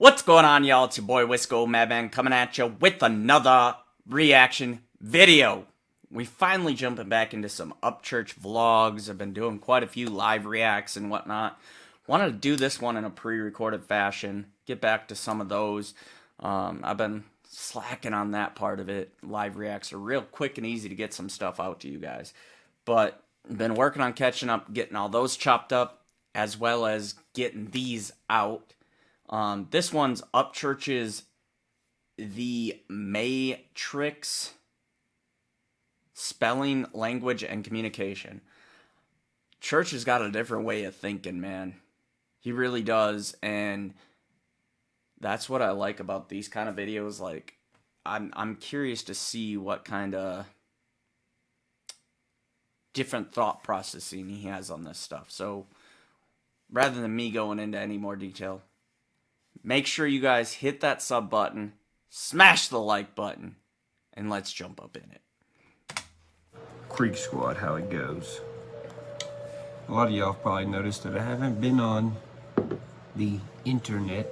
What's going on, y'all? It's your boy Wisco Madman coming at you with another reaction video. We finally jumping back into some Upchurch vlogs. I've been doing quite a few live reacts and whatnot. Wanted to do this one in a pre-recorded fashion. Get back to some of those. I've been slacking on that part of it. Live reacts are real quick and easy to get some stuff out to you guys. But been working on catching up, getting all those chopped up, as well as getting these out. This one's Upchurch's The Matrix Spelling, Language, and Communication. Church has got a different way of thinking, man. He really does, and that's what I like about these kind of videos. Like, I'm curious to see what kind of different thought processing he has on this stuff. So, rather than me going into any more detail, make sure you guys hit that sub button, smash the like button, and let's jump up in it. Creek Squad, how it goes. A lot of y'all probably noticed that I haven't been on the internet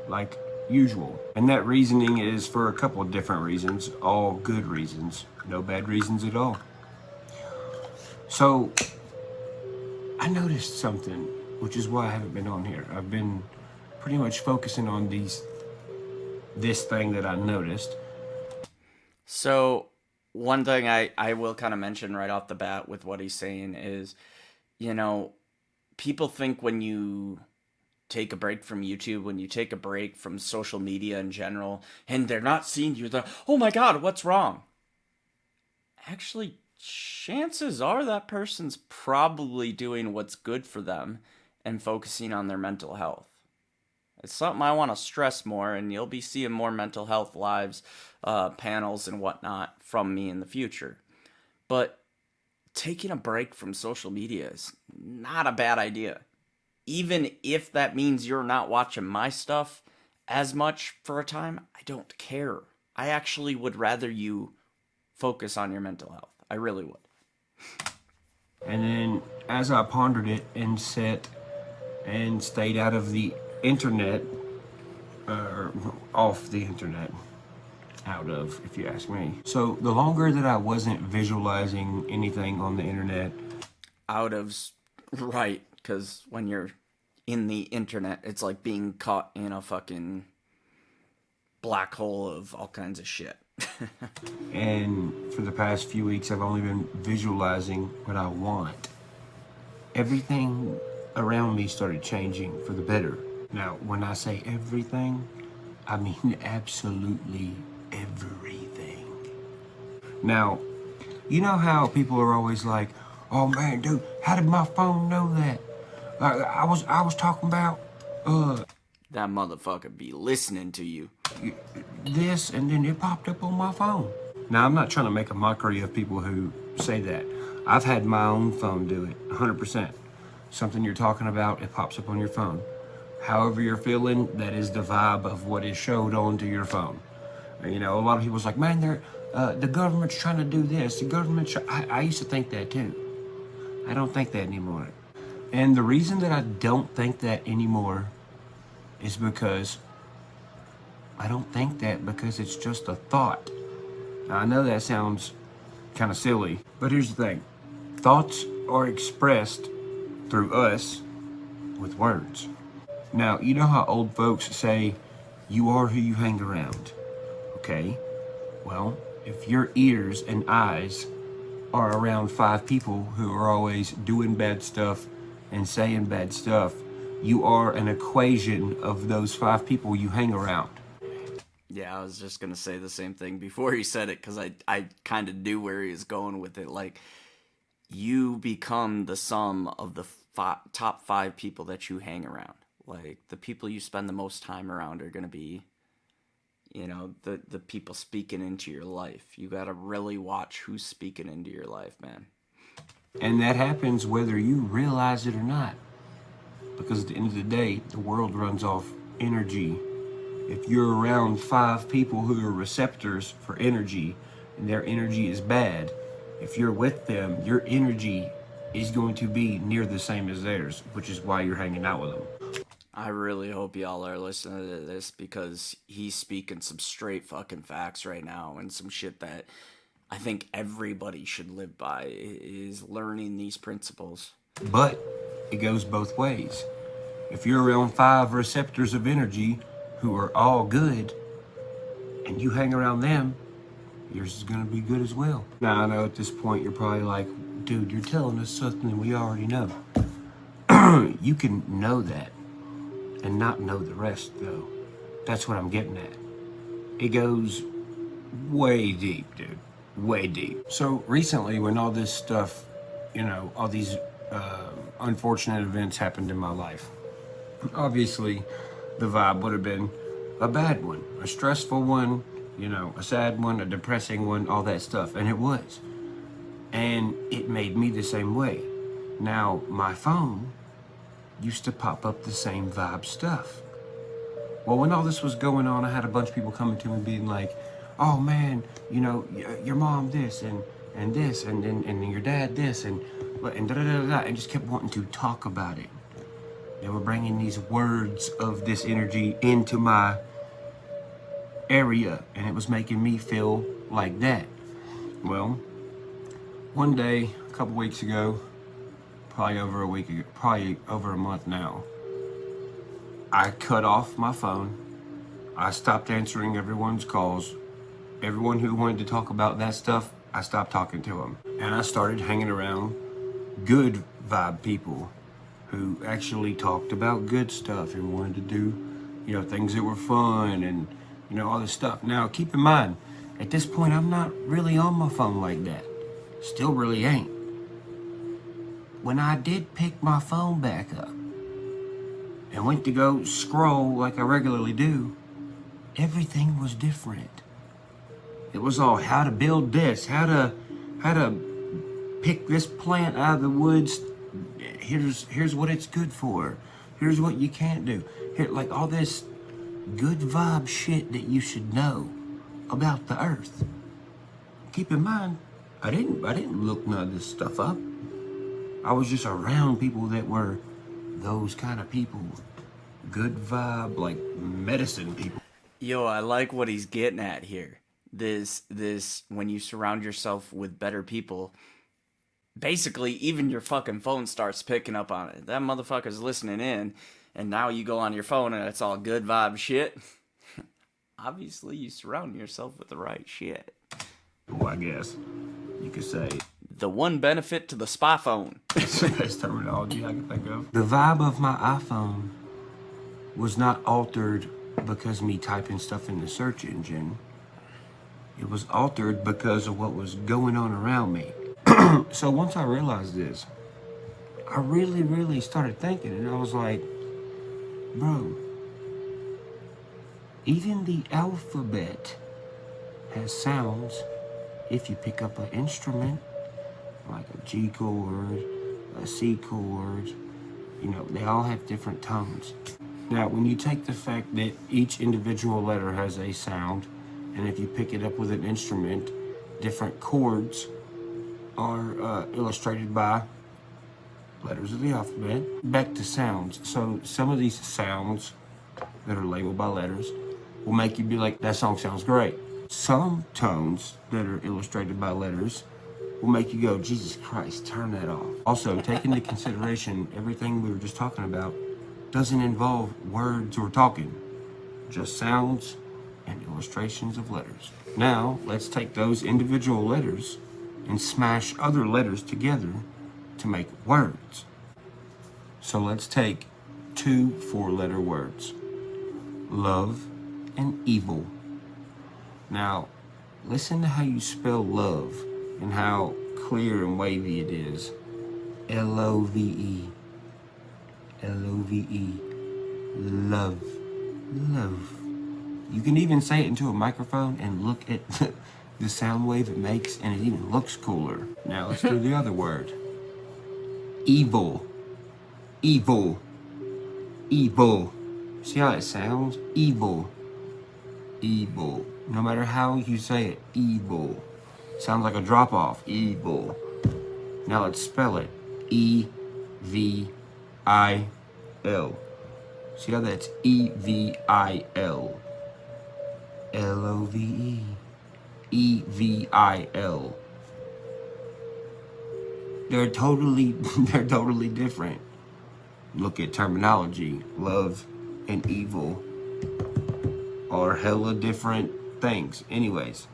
like usual. And that reasoning is for a couple of different reasons, all good reasons, no bad reasons at all. So, I noticed something, which is why I haven't been on here. I've been pretty much focusing on this thing that I noticed. So, one thing I will kind of mention right off the bat with what he's saying is, you know, people think when you take a break from YouTube, when you take a break from social media in general, and they're not seeing you, they're, oh my God, what's wrong? Actually, chances are that person's probably doing what's good for them and focusing on their mental health. It's something I want to stress more, and you'll be seeing more mental health lives, panels, and whatnot from me in the future. But taking a break from social media is not a bad idea. Even if that means you're not watching my stuff as much for a time, I don't care. I actually would rather you focus on your mental health. I really would. And then as I pondered it and sat and stayed out of the internet, off the internet, out of, if you ask me. So the longer that I wasn't visualizing anything on the internet. Out of, right, because when you're in the internet, it's like being caught in a fucking black hole of all kinds of shit. And for the past few weeks, I've only been visualizing what I want. Everything around me started changing for the better. Now, when I say everything, I mean absolutely everything. Now, you know how people are always like, oh man, dude, how did my phone know that? I was talking about, that motherfucker be listening to you. this, and then it popped up on my phone. Now, I'm not trying to make a mockery of people who say that. I've had my own phone do it, 100%. Something you're talking about, it pops up on your phone. However you're feeling, that is the vibe of what is showed onto your phone. You know, a lot of people's like, man, the government's trying to do this. The government's. I used to think that too. I don't think that anymore. And the reason that I don't think that anymore is because I don't think that because it's just a thought. Now, I know that sounds kind of silly, but here's the thing. Thoughts are expressed through us with words. Now, you know how old folks say, you are who you hang around, okay? Well, if your ears and eyes are around 5 people who are always doing bad stuff and saying bad stuff, you are an equation of those 5 people you hang around. Yeah, I was just going to say the same thing before he said it, because I kind of knew where he was going with it. Like, you become the sum of the top 5 people that you hang around. Like, the people you spend the most time around are going to be, you know, the people speaking into your life. You got to really watch who's speaking into your life, man. And that happens whether you realize it or not. Because at the end of the day, the world runs off energy. If you're around 5 people who are receptors for energy, and their energy is bad, if you're with them, your energy is going to be near the same as theirs, which is why you're hanging out with them. I really hope y'all are listening to this because he's speaking some straight fucking facts right now and some shit that I think everybody should live by is learning these principles. But it goes both ways. If you're around 5 receptors of energy who are all good and you hang around them, yours is going to be good as well. Now, I know at this point you're probably like, dude, you're telling us something we already know. You can know that and not know the rest, though. That's what I'm getting at. It goes way deep, dude. Way deep. So recently, when all this stuff, all these unfortunate events happened in my life, obviously the vibe would have been a bad one, a stressful one, a sad one, a depressing one, all that stuff. And it was. And it made me the same way. Now, my phone used to pop up the same vibe stuff. Well, when all this was going on, I had a bunch of people coming to me being like, oh man, your mom this and this and your dad this and da da da da, and just kept wanting to talk about it. They were bringing these words of this energy into my area, and it was making me feel like that. Well, one day, a couple weeks ago, probably over a week ago, probably over a month now, I cut off my phone. I stopped answering everyone's calls. Everyone who wanted to talk about that stuff, I stopped talking to them. And I started hanging around good vibe people who actually talked about good stuff and wanted to do, things that were fun and, all this stuff. Now, keep in mind, at this point, I'm not really on my phone like that. Still really ain't. When I did pick my phone back up and went to go scroll like I regularly do, everything was different. It was all how to build this, how to pick this plant out of the woods. Here's what it's good for. Here's what you can't do. Here, like all this good vibe shit that you should know about the earth. Keep in mind, I didn't look none of this stuff up. I was just around people that were those kind of people. Good vibe, like medicine people. Yo, I like what he's getting at here. This when you surround yourself with better people, basically even your fucking phone starts picking up on it. That motherfucker's listening in, and now you go on your phone and it's all good vibe shit. Obviously, you surround yourself with the right shit. Well, I guess you could say the one benefit to the spy phone. That's the best terminology I can think of. The vibe of my iPhone was not altered because me typing stuff in the search engine. It was altered because of what was going on around me. So once I realized this, I really, really started thinking, and I was like, bro, even the alphabet has sounds if you pick up an instrument, like a G chord, a C chord, they all have different tones. Now, when you take the fact that each individual letter has a sound, and if you pick it up with an instrument, different chords are illustrated by letters of the alphabet. Back to sounds. So some of these sounds that are labeled by letters will make you be like, that song sounds great. Some tones that are illustrated by letters will make you go, Jesus Christ, turn that off. Also, take into consideration everything we were just talking about doesn't involve words or talking, just sounds and illustrations of letters. Now, let's take those individual letters and smash other letters together to make words. So let's take 2 4-letter words, love and evil. Now, listen to how you spell love and how clear and wavy it is. L-O-V-E. L-O-V-E. Love. Love. You can even say it into a microphone and look at the sound wave it makes, and it even looks cooler. Now let's do the other word. Evil. Evil. Evil. See how it sounds? Evil. Evil. No matter how you say it, evil. Sounds like a drop off. Evil. Now let's spell it. E-V-I-L. See how that's E-V-I-L. L-O-V-E. E-V-I-L. They're totally different. Look at terminology. Love and evil are hella different things. Anyways,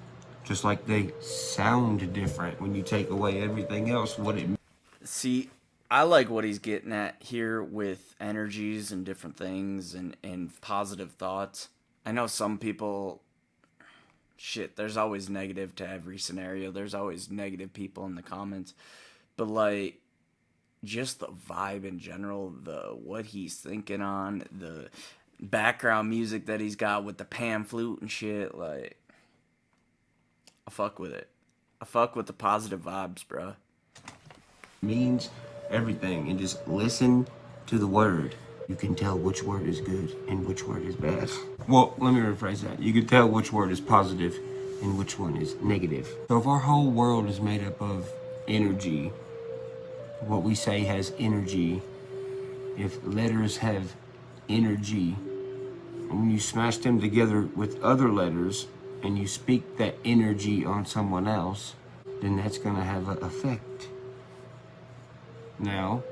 just like they sound different when you take away everything else, what it means. See, I like what he's getting at here with energies and different things and positive thoughts. I know some people, shit, there's always negative to every scenario. There's always negative people in the comments. But like, just the vibe in general, the what he's thinking on, the background music that he's got with the pan flute and shit, like, I fuck with it. I fuck with the positive vibes, bruh. Means everything, and just listen to the word. You can tell which word is good and which word is bad. Well, let me rephrase that. You can tell which word is positive and which one is negative. So if our whole world is made up of energy, what we say has energy, if letters have energy, and when you smash them together with other letters and you speak that energy on someone else, then that's going to have an effect. Now,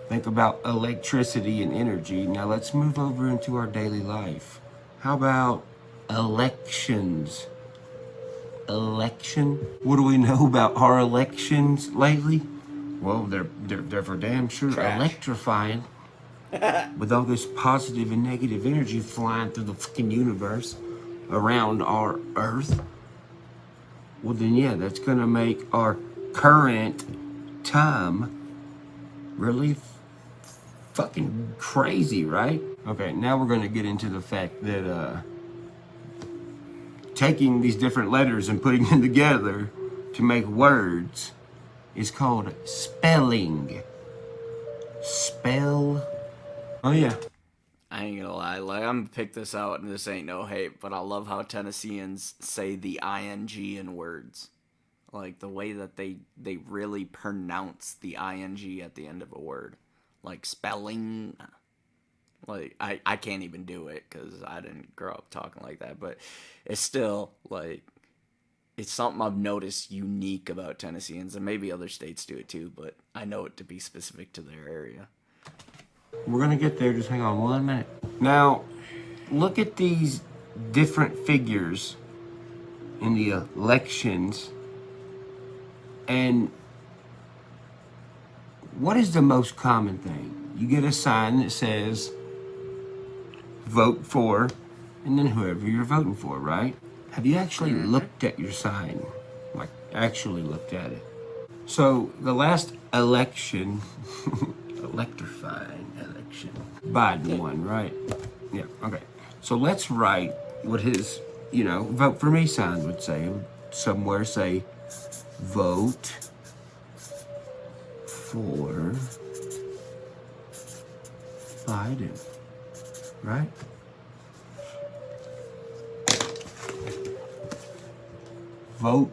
think about electricity and energy. Now let's move over into our daily life. How about elections? Election? What do we know about our elections lately? Well, they're for damn sure Trash. electrifying. With all this positive and negative energy flying through the fucking universe around our Earth. Well then yeah, that's gonna make our current time really fucking crazy, right? Okay, now we're gonna get into the fact that taking these different letters and putting them together to make words is called spelling. Spell. Oh yeah. I ain't gonna lie, like, I'm gonna pick this out and this ain't no hate, but I love how Tennesseans say the ing in words. Like the way that they really pronounce the ing at the end of a word. Like spelling. Like, I can't even do it because I didn't grow up talking like that, but it's still, like, it's something I've noticed unique about Tennesseans, and maybe other states do it too, but I know it to be specific to their area. We're gonna get there, just hang on 1 minute. Now, look at these different figures in the elections, and what is the most common thing? You get a sign that says, vote for, and then whoever you're voting for, right? Have you actually looked at your sign? Like, actually looked at it? So, the last election, electrifying election, Biden won, right? Yeah, okay. So let's write what his, vote for me sign would say. It would somewhere say, vote for Biden, right? Vote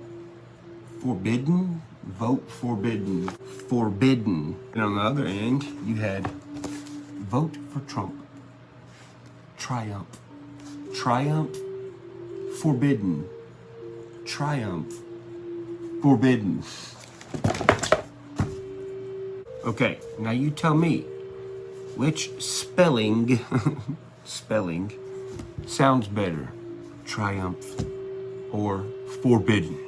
forbidden, vote forbidden, forbidden. And on the other end, you had vote for Trump, triumph, triumph, forbidden, triumph, forbidden. Okay, now you tell me, which spelling sounds better, triumph or forbidden?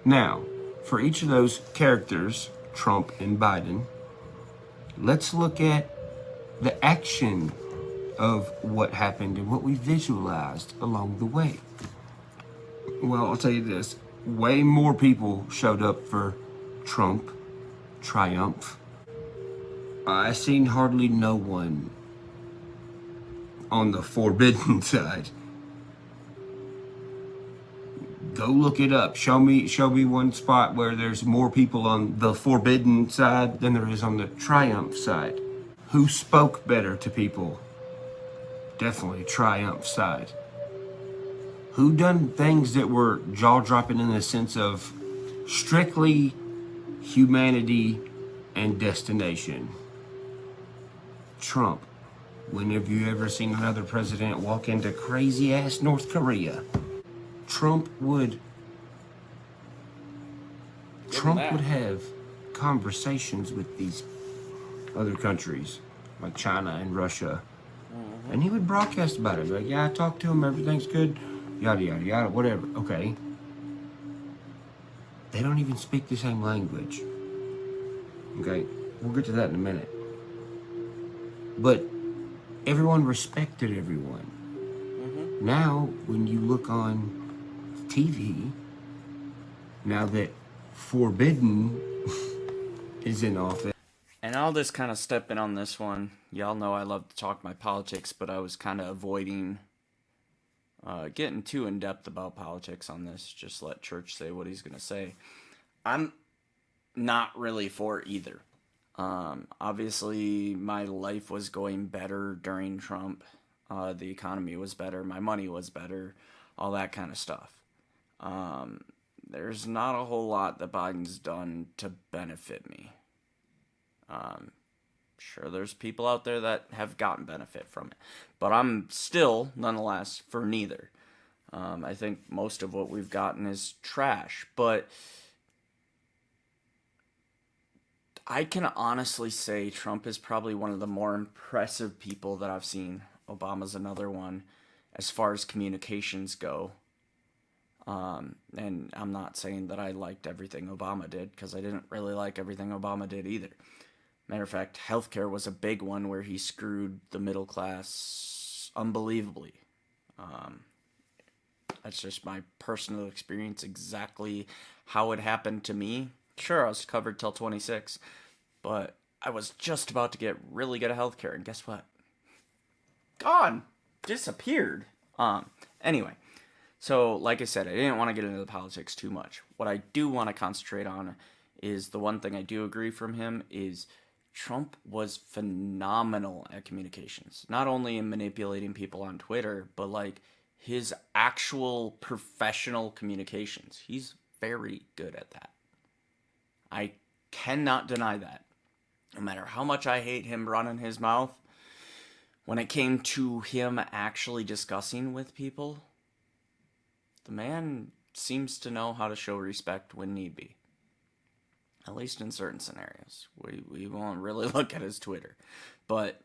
Now, for each of those characters, Trump and Biden, let's look at the action of what happened and what we visualized along the way. Well, I'll tell you this, way more people showed up for Trump, triumph. I seen hardly no one on the forbidden side. Go look it up. Show me one spot where there's more people on the forbidden side than there is on the triumph side. Who spoke better to people? Definitely triumph side. Who done things that were jaw-dropping in the sense of strictly humanity and destination? Trump. When have you ever seen another president walk into crazy ass North Korea? Trump would have conversations with these other countries like China and Russia, and he would broadcast about it. Like, yeah, I talked to him, everything's good, yada yada yada, whatever. Okay, they don't even speak the same language. Okay, we'll get to that in a minute. But everyone respected everyone. Now, when you look on TV, now that Forbidden is in office. And I'll just kind of step in on this one. Y'all know I love to talk my politics, but I was kind of avoiding getting too in depth about politics on this. Just let Church say what he's going to say. I'm not really for either. Obviously, my life was going better during Trump. The economy was better. My money was better. All that kind of stuff. There's not a whole lot that Biden's done to benefit me. Sure, there's people out there that have gotten benefit from it. But I'm still, nonetheless, for neither. I think most of what we've gotten is trash. But I can honestly say Trump is probably one of the more impressive people that I've seen. Obama's another one as far as communications go. And I'm not saying that I liked everything Obama did, because I didn't really like everything Obama did either. Matter of fact, healthcare was a big one where he screwed the middle class unbelievably. That's just my personal experience, exactly how it happened to me. Sure, I was covered till 26, but I was just about to get really good at healthcare, and guess what? Gone. Disappeared. Anyway, so like I said, I didn't want to get into the politics too much. What I do want to concentrate on is the one thing I do agree from him is Trump was phenomenal at communications. Not only in manipulating people on Twitter, but like his actual professional communications. He's very good at that. I cannot deny that. No matter how much I hate him running his mouth, when it came to him actually discussing with people, the man seems to know how to show respect when need be. At least in certain scenarios. We won't really look at his Twitter. But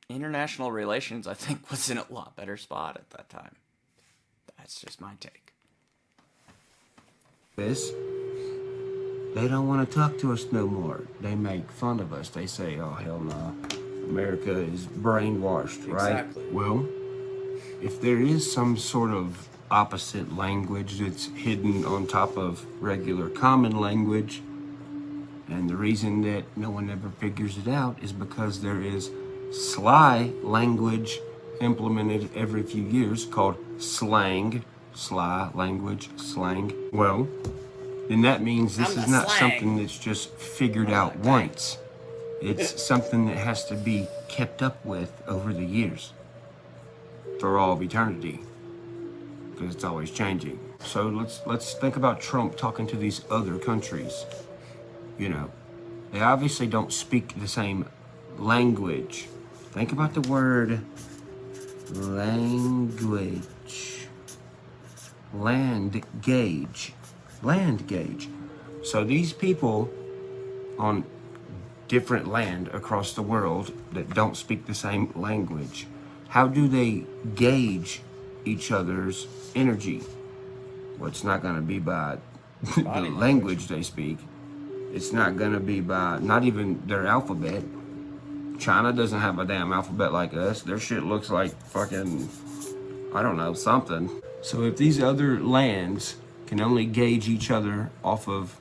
international relations, I think, was in a lot better spot at that time. That's just my take. They don't want to talk to us no more. They make fun of us. They say, oh, hell no. America is brainwashed, right? Exactly. Well, if there is some sort of opposite language that's hidden on top of regular common language, and the reason that no one ever figures it out is because there is sly language implemented every few years called slang. Sly language, slang. Well, then that means this is not something that's just figured out once. It's something that has to be kept up with over the years for all of eternity, because it's always changing. So let's think about Trump talking to these other countries. You know, they obviously don't speak the same language. Think about the word language. Land gauge. Land gauge. So these people on different land across the world that don't speak the same language, how do they gauge each other's energy? Well, it's not going to be by the language they speak. It's not going to be by, not even their alphabet. China doesn't have a damn alphabet like us. Their shit looks like fucking, I don't know, something. So if these other lands can only gauge each other off of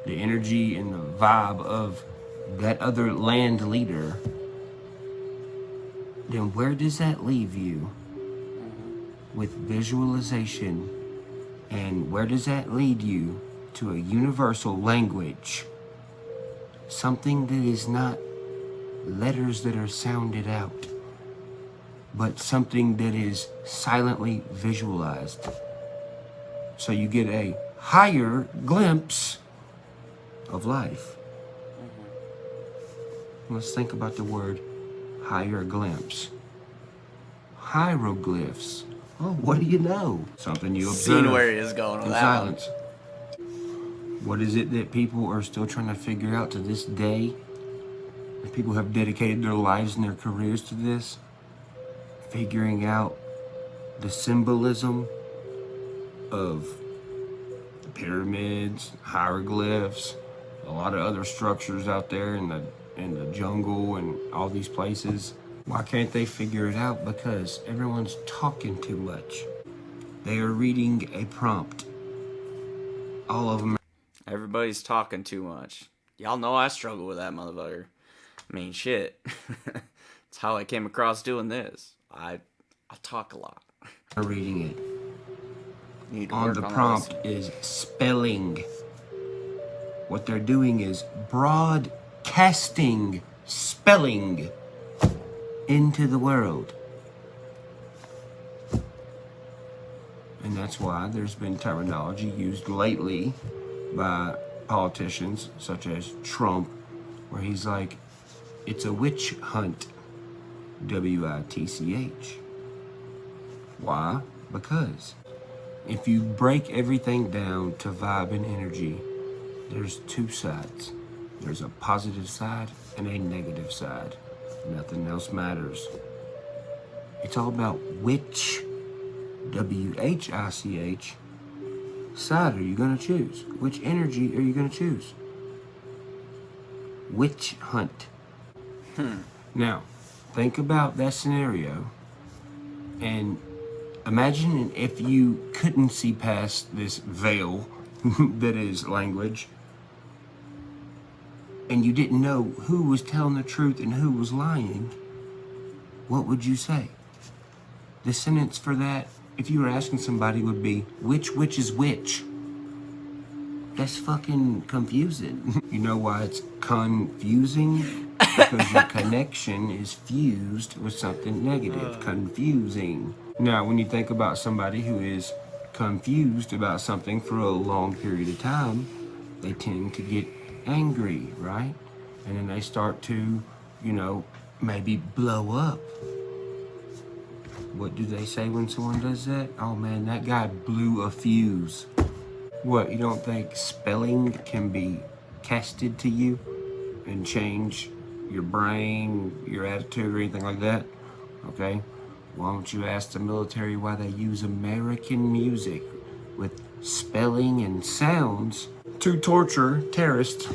the energy and the vibe of that other land leader, then where does that leave you with visualization? And where does that lead you to a universal language? Something that is not letters that are sounded out, but something that is silently visualized. So you get a higher glimpse of life. Let's think about the word hieroglyphs. Hieroglyphs. Oh, what do you know? Something you observe Seen where he is going with in that silence. What is it that people are still trying to figure out to this day? And people have dedicated their lives and their careers to this, figuring out the symbolism of the pyramids, hieroglyphs, a lot of other structures out there in the jungle and all these places. Why can't they figure it out? Because everyone's talking too much. They are reading a prompt. All of them. Everybody's talking too much. Y'all know I struggle with that motherfucker. I mean, shit. It's how I came across doing this. I talk a lot. Are reading it. Need to On work the on prompt this. is spelling. What they're doing is broadcasting spelling into the world. And that's why there's been terminology used lately by politicians such as Trump, where he's like, it's a witch hunt. WITCH. Why? Because if you break everything down to vibe and energy, there's two sides. There's a positive side and a negative side. Nothing else matters. It's all about which WHICH side are you going to choose? Which energy are you going to choose? Witch hunt. Now, think about that scenario and imagine if you couldn't see past this veil that is language and you didn't know who was telling the truth and who was lying. What would you say? The sentence for that, if you were asking somebody, would be, which is which? That's fucking confusing. You know why it's confusing? Because your connection is fused with something negative. Confusing. Now, when you think about somebody who is confused about something for a long period of time, they tend to get angry, right? And then they start to, maybe blow up. What do they say when someone does that? Oh man, that guy blew a fuse. What, you don't think spelling can be casted to you and change your brain, your attitude, or anything like that? Okay, why don't you ask the military why they use American music with spelling and sounds to torture terrorists?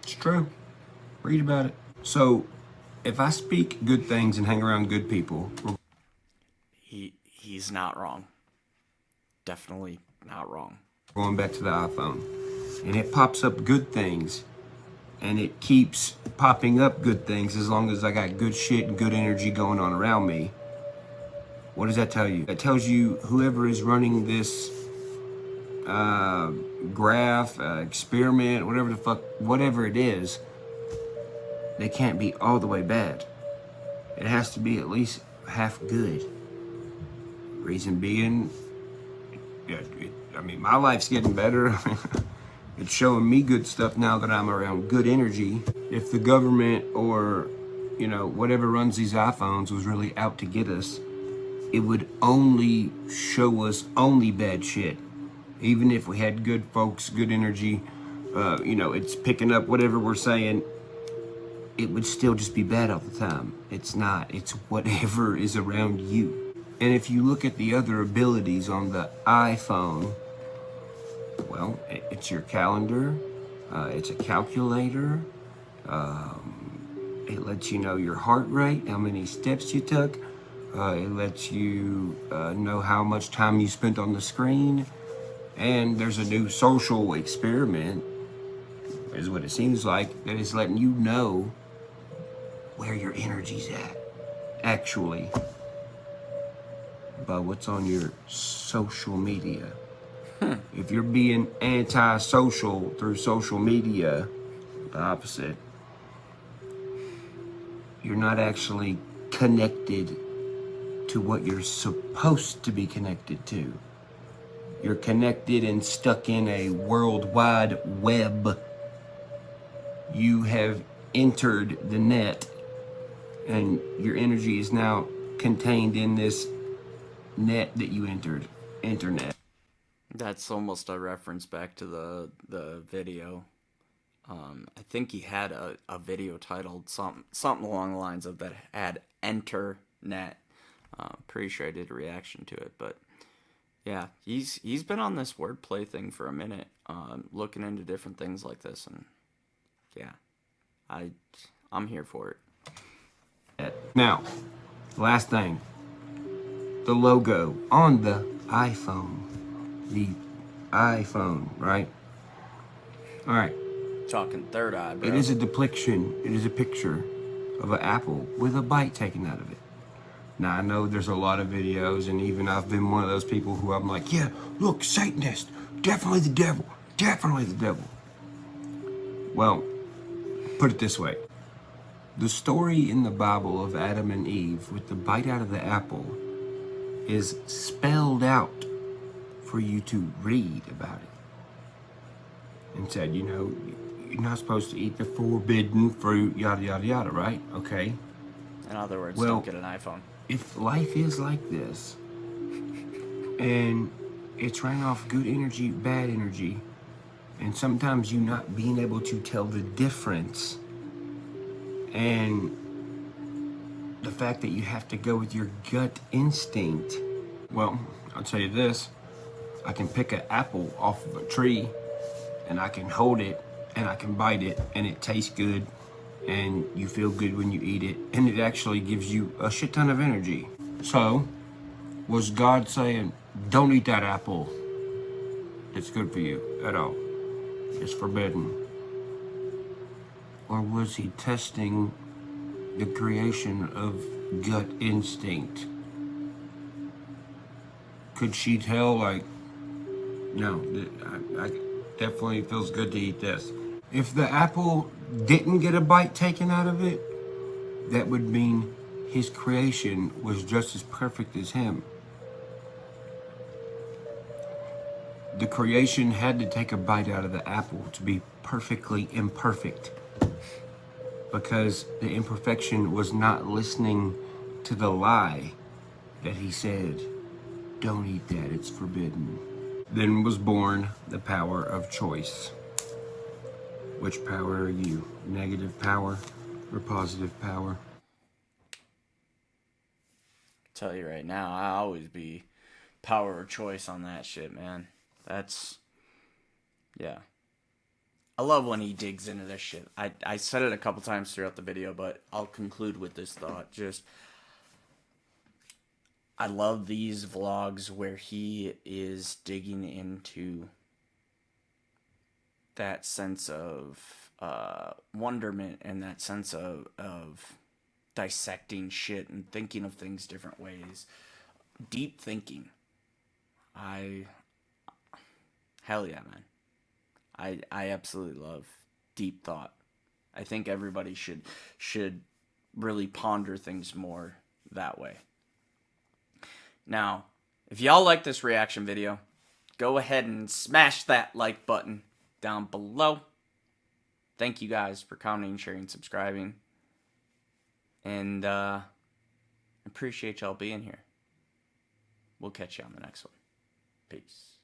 It's true. Read about it. So, if I speak good things and hang around good people, He's not wrong. Definitely not wrong. going back to the iPhone, and it pops up good things, and it keeps popping up good things as long as I got good shit and good energy going on around me. What does that tell you? That tells you whoever is running this graph, experiment, whatever it is, they can't be all the way bad. It has to be at least half good. Reason being, my life's getting better. It's showing me good stuff now that I'm around good energy. If the government or, whatever runs these iPhones was really out to get us, it would only show us only bad shit. Even if we had good folks, good energy, it's picking up whatever we're saying, it would still just be bad all the time. It's not. It's whatever is around you. And if you look at the other abilities on the iPhone, well, it's your calendar, it's a calculator, it lets you know your heart rate, how many steps you took, it lets you know how much time you spent on the screen, and there's a new social experiment, is what it seems like, that is letting you know where your energy's at, actually, by what's on your social media. If you're being anti-social through social media, the opposite, you're not actually connected to what you're supposed to be connected to. You're connected and stuck in a worldwide web you have entered the net, and your energy is now contained in this net that you entered, internet. That's almost a reference back to the video. I think he had a video titled something along the lines of that had enter net. Pretty sure I did a reaction to it, but yeah, he's been on this wordplay thing for a minute, looking into different things like this, and yeah, I'm here for it. Now, last thing, the logo on the iPhone, right? All right. Talking third eye, bro. It is a depiction. It is a picture of an apple with a bite taken out of it. Now, I know there's a lot of videos, and even I've been one of those people who I'm like, yeah, look, Satanist, definitely the devil, definitely the devil. Well, put it this way. The story in the Bible of Adam and Eve with the bite out of the apple is spelled out for you to read about it. And said, you know, you're not supposed to eat the forbidden fruit, yada, yada, yada, right? Okay. In other words, Well, don't get an iPhone. If life is like this, and it's running off good energy, bad energy, and sometimes you not being able to tell the difference, and the fact that you have to go with your gut instinct, well, I'll tell you this, I can pick an apple off of a tree, and I can hold it, and I can bite it, and it tastes good, and you feel good when you eat it, and it actually gives you a shit ton of energy. So, was God saying, don't eat that apple? It's good for you at all. It's forbidden. Or was he testing the creation of gut instinct? Could she tell, like, no, I definitely feels good to eat this. If the apple didn't get a bite taken out of it, that would mean his creation was just as perfect as him. The creation had to take a bite out of the apple to be perfectly imperfect, because the imperfection was not listening to the lie that he said, don't eat that, it's forbidden. Then was born the power of choice. Which power are you? Negative power or positive power? Tell you right now, I always be power of choice on that shit, man. That's, yeah. I love when he digs into this shit. I said it a couple times throughout the video, but I'll conclude with this thought. Just, I love these vlogs where he is digging into that sense of wonderment and that sense of dissecting shit and thinking of things different ways. Deep thinking. Hell yeah, man. I absolutely love deep thought. I think everybody should really ponder things more that way. Now, if y'all like this reaction video, go ahead and smash that like button down below. Thank you guys for commenting, sharing, subscribing. And appreciate y'all being here. We'll catch you on the next one. Peace.